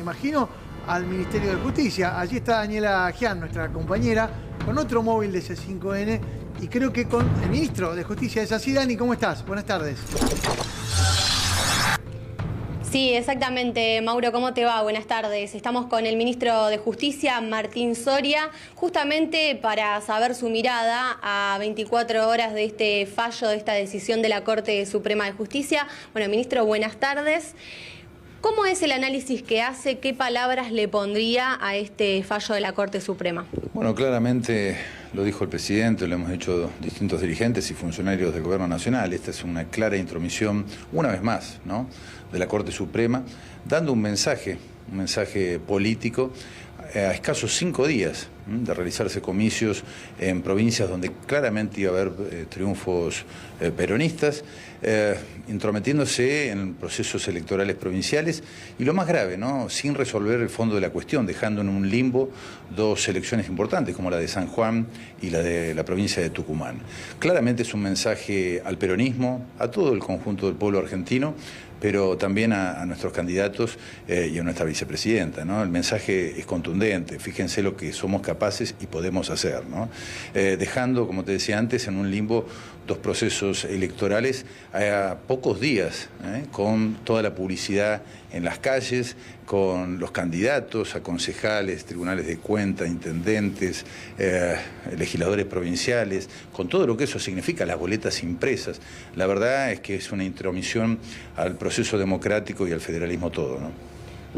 imagino, al Ministerio de Justicia. Allí está Daniela Gian, nuestra compañera, con otro móvil de C5N y creo que con el ministro de Justicia. ¿Es así, Dani? ¿Cómo estás? Buenas tardes. Sí, exactamente. Mauro, ¿cómo te va? Buenas tardes. Estamos con el ministro de Justicia, Martín Soria, justamente para saber su mirada a 24 horas de este fallo, de esta decisión de la Corte Suprema de Justicia. Bueno, ministro, buenas tardes. ¿Cómo es el análisis que hace? ¿Qué palabras le pondría a este fallo de la Corte Suprema? Bueno, claramente lo dijo el presidente, lo hemos dicho distintos dirigentes y funcionarios del Gobierno Nacional. Esta es una clara intromisión, una vez más, ¿no?, de la Corte Suprema, dando un mensaje político a escasos 5 días de realizarse comicios en provincias donde claramente iba a haber triunfos peronistas, intrometiéndose en procesos electorales provinciales y lo más grave, ¿no?, sin resolver el fondo de la cuestión, dejando en un limbo 2 elecciones importantes como la de San Juan y la de la provincia de Tucumán. Claramente es un mensaje al peronismo, a todo el conjunto del pueblo argentino, pero también a nuestros candidatos y a nuestra vicepresidenta, ¿no? El mensaje es contundente, fíjense lo que somos capaces y podemos hacer, ¿no? Dejando, como te decía antes, en un limbo 2 procesos electorales a pocos días, con toda la publicidad en las calles, con los candidatos a concejales, tribunales de cuenta, intendentes, legisladores provinciales, con todo lo que eso significa, las boletas impresas. La verdad es que es una intromisión al proceso democrático y al federalismo todo, ¿no?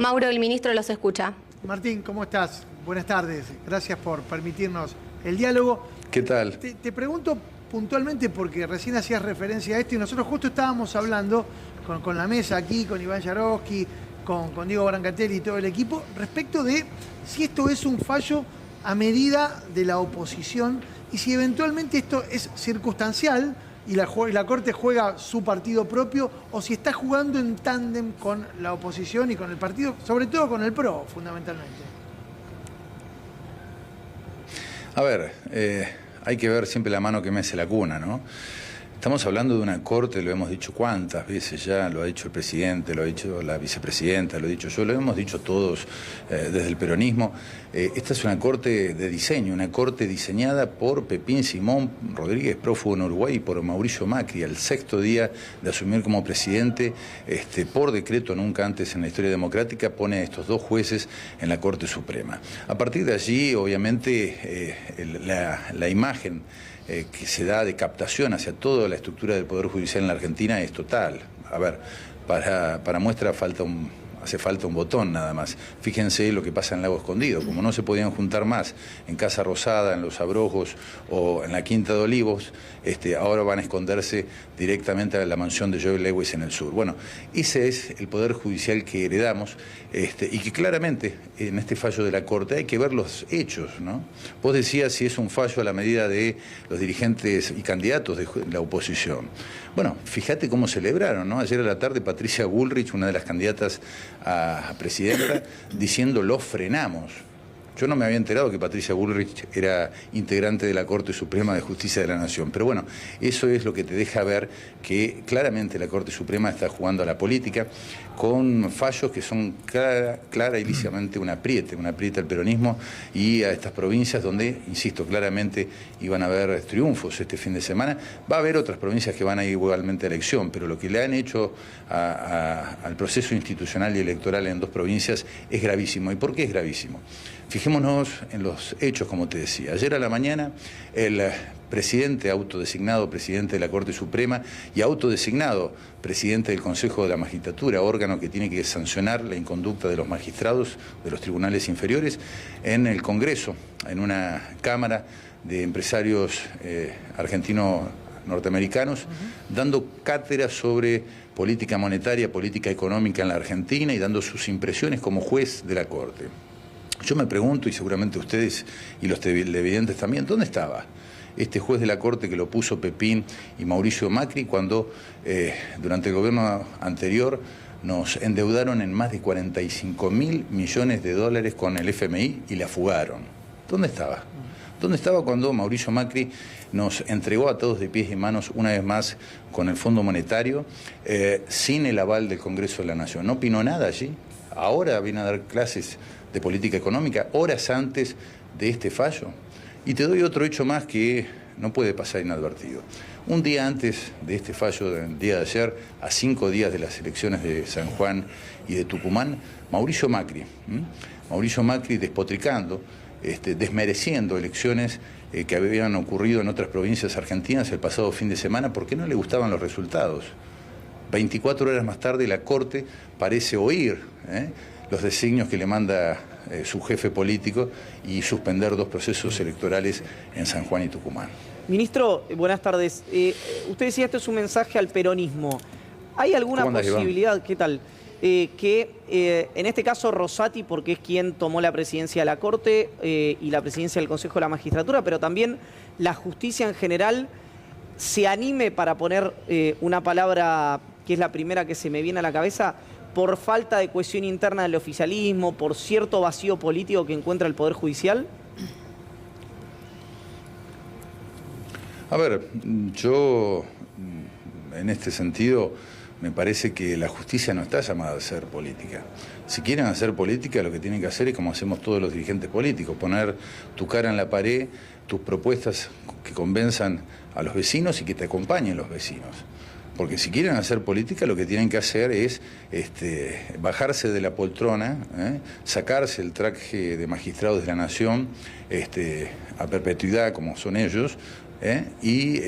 Mauro, el ministro los escucha. Martín, ¿cómo estás? Buenas tardes. Gracias por permitirnos el diálogo. ¿Qué tal? Te pregunto puntualmente porque recién hacías referencia a esto y nosotros justo estábamos hablando con la mesa aquí, con Iván Yarovsky, con Diego Brancatelli y todo el equipo, respecto de si esto es un fallo a medida de la oposición y si eventualmente esto es circunstancial y la Corte juega su partido propio o si está jugando en tándem con la oposición y con el partido, sobre todo con el PRO, fundamentalmente. A ver, hay que ver siempre la mano que mece la cuna, ¿no? Estamos hablando de una Corte, lo hemos dicho cuántas veces ya, lo ha dicho el presidente, lo ha dicho la vicepresidenta, lo he dicho yo, lo hemos dicho todos desde el peronismo. Esta es una Corte de diseño, una Corte diseñada por Pepín Simón Rodríguez, prófugo en Uruguay, y por Mauricio Macri, al 6º día de asumir como presidente, por decreto nunca antes en la historia democrática, pone a estos 2 jueces en la Corte Suprema. A partir de allí, obviamente, la imagen que se da de captación hacia toda la estructura del Poder Judicial en la Argentina es total. A ver, para muestra hace falta un botón nada más. Fíjense lo que pasa en Lago Escondido. Como no se podían juntar más en Casa Rosada, en Los Abrojos o en la Quinta de Olivos, ahora van a esconderse directamente a la mansión de Joe Lewis en el sur. Bueno, ese es el Poder Judicial que heredamos y que claramente en este fallo de la Corte hay que ver los hechos, ¿no? Vos decías si es un fallo a la medida de los dirigentes y candidatos de la oposición. Bueno, fíjate cómo celebraron, ¿no? Ayer a la tarde Patricia Bullrich, una de las candidatas a presidenta, diciendo "los frenamos". Yo no me había enterado que Patricia Bullrich era integrante de la Corte Suprema de Justicia de la Nación. Pero bueno, eso es lo que te deja ver que claramente la Corte Suprema está jugando a la política con fallos que son clara y lícitamente un apriete al peronismo y a estas provincias donde, insisto, claramente iban a haber triunfos este fin de semana. Va a haber otras provincias que van a ir igualmente a elección, pero lo que le han hecho al proceso institucional y electoral en 2 provincias es gravísimo. ¿Y por qué es gravísimo? Fijémonos en los hechos, como te decía. Ayer a la mañana, el presidente autodesignado presidente de la Corte Suprema y autodesignado presidente del Consejo de la Magistratura, órgano que tiene que sancionar la inconducta de los magistrados de los tribunales inferiores, en el Congreso, en una cámara de empresarios argentinos norteamericanos, dando cátedra sobre política monetaria, política económica en la Argentina y dando sus impresiones como juez de la Corte. Yo me pregunto, y seguramente ustedes y los televidentes también, ¿dónde estaba este juez de la Corte que lo puso Pepín y Mauricio Macri cuando durante el gobierno anterior nos endeudaron en más de 45.000 millones de dólares con el FMI y la fugaron? ¿Dónde estaba? ¿Dónde estaba cuando Mauricio Macri nos entregó a todos de pies y manos una vez más con el Fondo Monetario sin el aval del Congreso de la Nación? ¿No opinó nada allí? ahora viene a dar clases de política económica, horas antes de este fallo. Y te doy otro hecho más que no puede pasar inadvertido. Un día antes de este fallo, del día de ayer, a 5 días de las elecciones de San Juan y de Tucumán, Mauricio Macri despotricando, desmereciendo elecciones que habían ocurrido en otras provincias argentinas el pasado fin de semana porque no le gustaban los resultados. 24 horas más tarde la Corte parece oír los designios que le manda su jefe político y suspender 2 procesos electorales en San Juan y Tucumán. Ministro, buenas tardes. Usted decía esto es un mensaje al peronismo. ¿Hay alguna posibilidad, Iván? ¿Qué tal? Que en este caso Rosati, porque es quien tomó la presidencia de la Corte y la presidencia del Consejo de la Magistratura, pero también la justicia en general, se anime, para poner una palabra que es la primera que se me viene a la cabeza, por falta de cohesión interna del oficialismo, por cierto vacío político que encuentra el Poder Judicial? A ver, yo en este sentido me parece que la justicia no está llamada a hacer política. Si quieren hacer política, lo que tienen que hacer es como hacemos todos los dirigentes políticos, poner tu cara en la pared, tus propuestas que convenzan a los vecinos y que te acompañen los vecinos. Porque si quieren hacer política, lo que tienen que hacer es bajarse de la poltrona, sacarse el traje de magistrados de la nación a perpetuidad, como son ellos, y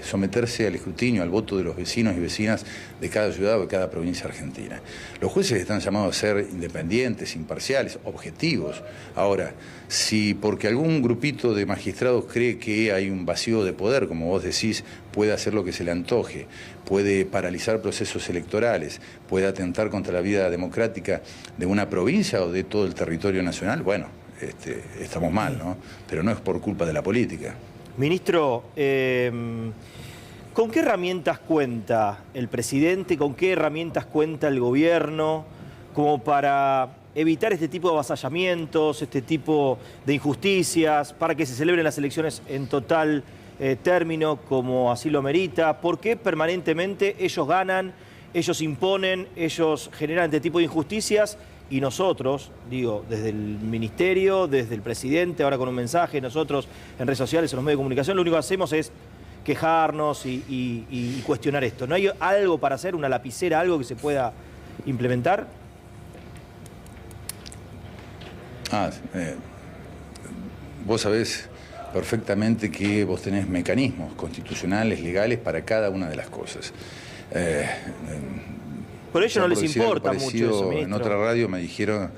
someterse al escrutinio, al voto de los vecinos y vecinas de cada ciudad o de cada provincia argentina. Los jueces están llamados a ser independientes, imparciales, objetivos. Ahora, si porque algún grupito de magistrados cree que hay un vacío de poder, como vos decís, puede hacer lo que se le antoje, puede paralizar procesos electorales, puede atentar contra la vida democrática de una provincia o de todo el territorio nacional, bueno, estamos mal, ¿no? Pero no es por culpa de la política. Ministro, ¿con qué herramientas cuenta el presidente, con qué herramientas cuenta el gobierno como para evitar este tipo de avasallamientos, este tipo de injusticias, para que se celebren las elecciones en total término como así lo merita? ¿Por qué permanentemente ellos ganan, ellos imponen, ellos generan este tipo de injusticias? Y nosotros, digo, desde el ministerio, desde el presidente, ahora con un mensaje, nosotros en redes sociales, en los medios de comunicación, lo único que hacemos es quejarnos y cuestionar esto. ¿No hay algo para hacer, una lapicera, algo que se pueda implementar? Vos sabés perfectamente que vos tenés mecanismos constitucionales, legales, para cada una de las cosas. Por ello no les importa mucho eso, ministro. En otra radio me dijeron,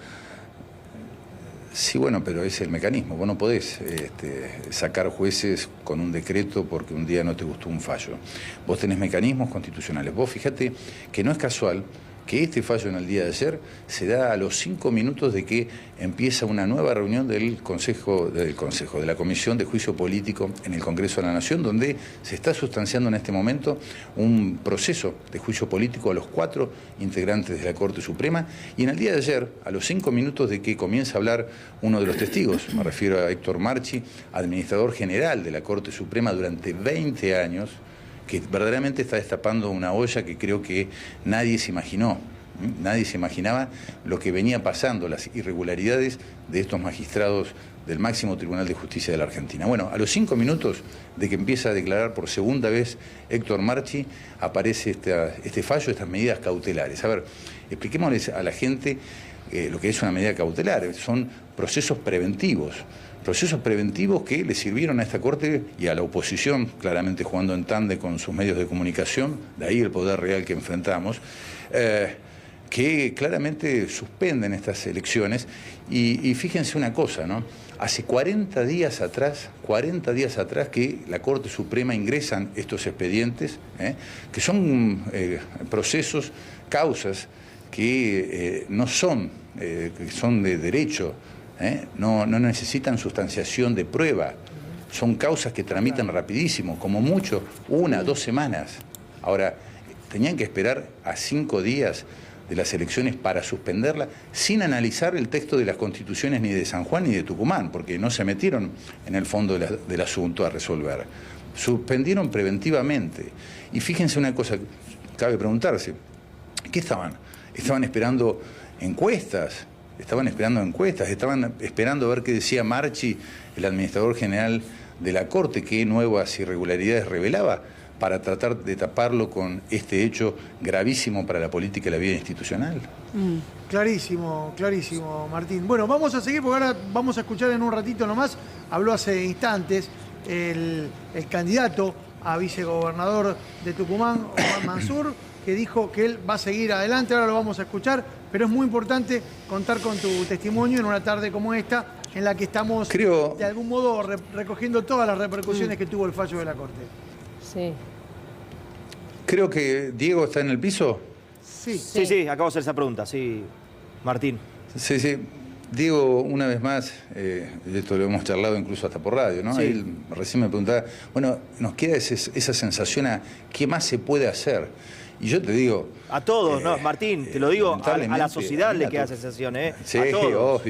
sí, bueno, pero es el mecanismo. Vos no podés sacar jueces con un decreto porque un día no te gustó un fallo. Vos tenés mecanismos constitucionales. Vos fíjate que no es casual que este fallo en el día de ayer se da a los 5 minutos de que empieza una nueva reunión de la Comisión de Juicio Político en el Congreso de la Nación, donde se está sustanciando en este momento un proceso de juicio político a los 4 integrantes de la Corte Suprema, y en el día de ayer, a los 5 minutos de que comienza a hablar uno de los testigos, me refiero a Héctor Marchi, administrador general de la Corte Suprema durante 20 años, que verdaderamente está destapando una olla que creo que nadie se imaginó. Nadie se imaginaba lo que venía pasando, las irregularidades de estos magistrados del máximo Tribunal de Justicia de la Argentina. Bueno, a los 5 minutos de que empieza a declarar por segunda vez Héctor Marchi, aparece este fallo, estas medidas cautelares. A ver, expliquémosles a la gente lo que es una medida cautelar. Son procesos preventivos que le sirvieron a esta Corte y a la oposición, claramente jugando en tándem con sus medios de comunicación, de ahí el poder real que enfrentamos, que claramente suspenden estas elecciones. Y fíjense una cosa, ¿no? Hace 40 días atrás que la Corte Suprema ingresan estos expedientes, que son procesos, causas que no son, que son de derecho, no necesitan sustanciación de prueba, son causas que tramitan rapidísimo, como mucho 1 o 2 semanas. Ahora, tenían que esperar a 5 días de las elecciones para suspenderla sin analizar el texto de las constituciones ni de San Juan ni de Tucumán, porque no se metieron en el fondo del asunto a resolver. Suspendieron preventivamente. Y fíjense una cosa, cabe preguntarse, ¿qué estaban? Estaban esperando encuestas, estaban esperando a ver qué decía Marchi, el administrador general de la Corte, qué nuevas irregularidades revelaba, para tratar de taparlo con este hecho gravísimo para la política y la vida institucional. Clarísimo, clarísimo, Martín. Bueno, vamos a seguir porque ahora vamos a escuchar en un ratito nomás, habló hace instantes el candidato a vicegobernador de Tucumán, Omar Mansur, que dijo que él va a seguir adelante, ahora lo vamos a escuchar, pero es muy importante contar con tu testimonio en una tarde como esta, en la que estamos de algún modo recogiendo todas las repercusiones que tuvo el fallo de la Corte. Sí. Creo que Diego está en el piso. Sí, acabo de hacer esa pregunta, sí, Martín. Sí. Diego, una vez más, de esto lo hemos charlado incluso hasta por radio, ¿no? Sí. Él recién me preguntaba, bueno, nos queda esa sensación a qué más se puede hacer. Y yo te digo... A todos, ¿no? Martín, te lo digo, a la sociedad le queda sensación, ¿eh? Sí, a todos.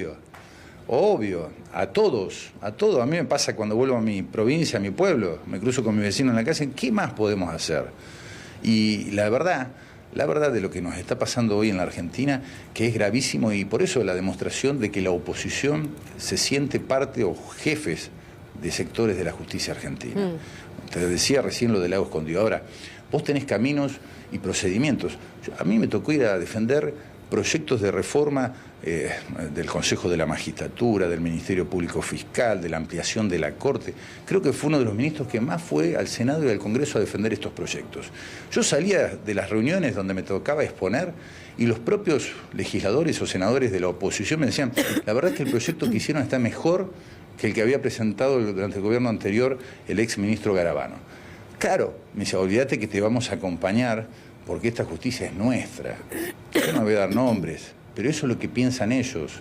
obvio, a todos. A mí me pasa cuando vuelvo a mi provincia, a mi pueblo, me cruzo con mi vecino en la calle, ¿qué más podemos hacer? Y la verdad de lo que nos está pasando hoy en la Argentina, que es gravísimo, y por eso la demostración de que la oposición se siente parte o jefes de sectores de la justicia argentina. Te decía recién lo del lago escondido. Ahora, vos tenés caminos y procedimientos. A mí me tocó ir a defender proyectos de reforma del Consejo de la Magistratura, del Ministerio Público Fiscal, de la ampliación de la Corte. Creo que fue uno de los ministros que más fue al Senado y al Congreso a defender estos proyectos. Yo salía de las reuniones donde me tocaba exponer y los propios legisladores o senadores de la oposición me decían, la verdad es que el proyecto que hicieron está mejor que el que había presentado durante el gobierno anterior el ex ministro Garabano. Claro, me decía, olvídate que te vamos a acompañar porque esta justicia es nuestra. Yo no voy a dar nombres, pero eso es lo que piensan ellos.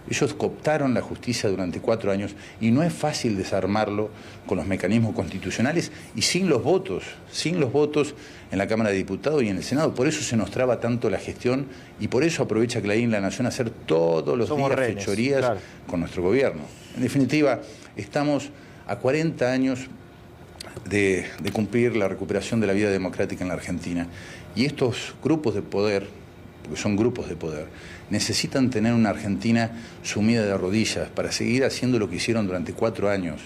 Ellos cooptaron la justicia durante 4 años y no es fácil desarmarlo con los mecanismos constitucionales y sin los votos en la Cámara de Diputados y en el Senado. Por eso se nos traba tanto la gestión y por eso aprovecha Clarín La Nación a hacer todos los días fechorías con nuestro gobierno. En definitiva, estamos a 40 años de cumplir la recuperación de la vida democrática en la Argentina. Y estos grupos de poder, porque son grupos de poder, necesitan tener una Argentina sumida de rodillas para seguir haciendo lo que hicieron durante 4 años.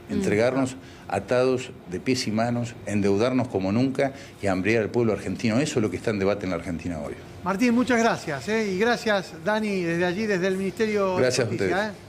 Entregarnos atados de pies y manos, endeudarnos como nunca y hambriar al pueblo argentino. Eso es lo que está en debate en la Argentina hoy. Martín, muchas gracias. Y gracias, Dani, desde allí, desde el Ministerio de Justicia. Gracias a ustedes.